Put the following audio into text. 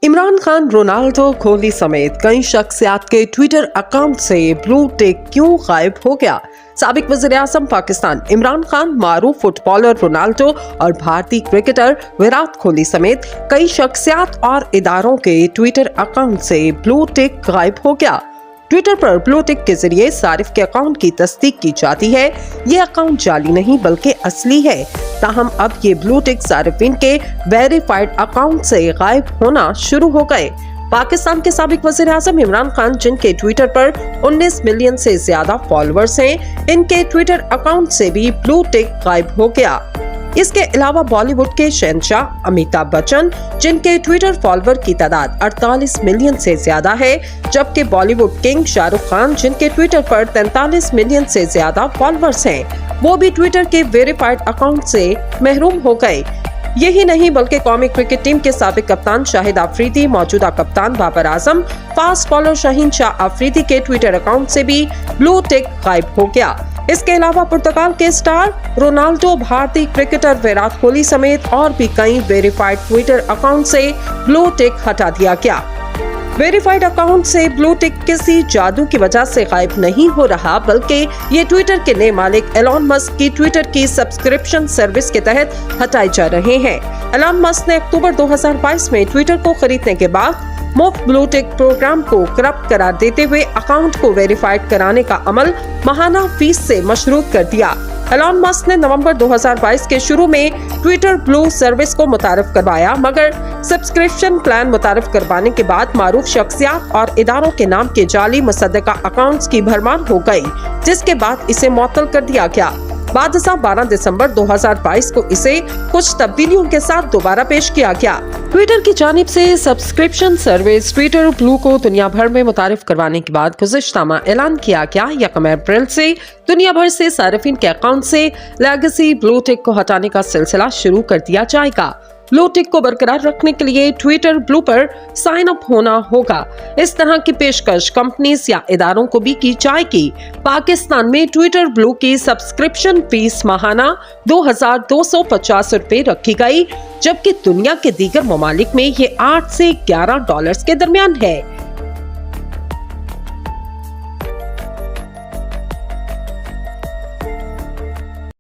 Imran Khan, Ronaldo, Kohli समेत कई शख्सियात के ट्विटर अकाउंट से ब्लू टिक क्यों गायब हो गया? साबिक वज़ीर-ए-आज़म पाकिस्तान इमरान खान, मारूफ फुटबॉलर रोनाल्डो और भारतीय क्रिकेटर विराट कोहली समेत कई शख्सियात और इदारों के ट्विटर अकाउंट से ब्लू टिक गायब हो गया। ट्विटर पर ब्लू टिक के जरिए सारिफ के अकाउंट की तस्दीक की जाती है। ये अकाउंट जाली नहीं बल्कि असली है। ताहम अब ये ब्लू टिक सारिफिन के वेरीफाइड अकाउंट से गायब होना शुरू हो गए। पाकिस्तान के साबिक वज़ीर-ए-आज़म इमरान खान, जिनके ट्विटर पर 19 मिलियन से ज्यादा फॉलोअर्स हैं, इनके ट्विटर अकाउंट से भी ब्लू टिक गायब हो गया। इसके अलावा बॉलीवुड के शहंशाह अमिताभ बच्चन, जिनके ट्विटर फॉलोअर की तादाद 48 मिलियन से ज्यादा है, जबकि बॉलीवुड किंग शाहरुख खान, जिनके ट्विटर पर 43 मिलियन से ज्यादा फॉलोअर्स हैं, वो भी ट्विटर के वेरीफाइड अकाउंट से महरूम हो गए। यही नहीं बल्कि कौमी क्रिकेट टीम के साबिक कप्तान शाहिद अफरीदी, मौजूदा कप्तान बाबर आजम, फास्ट बॉलर शाहीन शाह अफरीदी के ट्विटर अकाउंट से भी ब्लू टिक गायब हो गया। इसके अलावा पुर्तगाल के स्टार रोनाल्डो, भारतीय क्रिकेटर विराट कोहली समेत और भी कई वेरीफाइड ट्विटर अकाउंट से ब्लू टिक हटा दिया गया। वेरीफाइड अकाउंट से ब्लू टिक किसी जादू की वजह से गायब नहीं हो रहा, बल्कि ये ट्विटर के नए मालिक एलन मस्क की ट्विटर की सब्सक्रिप्शन सर्विस के तहत हटाए जा रहे हैं। एलन मस्क ने अक्टूबर 2022 में ट्विटर को खरीदने के बाद मुफ्त ब्लू टिक प्रोग्राम को करप्ट करार देते हुए अकाउंट को वेरीफाइड कराने का अमल माहाना फीस से मशरूत कर दिया। एलन मस्क ने नवंबर 2022 के शुरू में ट्विटर ब्लू सर्विस को मुतारिफ करवाया, मगर सब्सक्रिप्शन प्लान मुतारिफ करवाने के बाद मारूफ शख्सियात और इदारों के नाम के जाली मुसद्दका अकाउंट्स की भरमार हो गई, जिसके बाद इसे मुअत्तल कर दिया गया। बाद 12 दिसंबर 2022 को इसे कुछ तब्दीलियों के साथ दोबारा पेश किया गया। ट्विटर की जानिब से सब्सक्रिप्शन सर्विस ट्विटर ब्लू को दुनिया भर में मुतारिफ करवाने के बाद गुज़िश्ता माह ऐलान किया गया 1 अप्रैल से दुनिया भर से सारिफिन के अकाउंट से लेगेसी ब्लू टिक को हटाने का सिलसिला शुरू कर दिया जाएगा। ब्लू टिक को बरकरार रखने के लिए ट्विटर ब्लू पर साइन अप होना होगा। इस तरह की पेशकश कंपनीज या इदारों को भी की जाएगी। पाकिस्तान में ट्विटर ब्लू की सब्सक्रिप्शन फीस माहाना 2250 रुपए रखी गई, जबकि दुनिया के दीगर ममालिक में ये $8 से $11 के दरमियान है।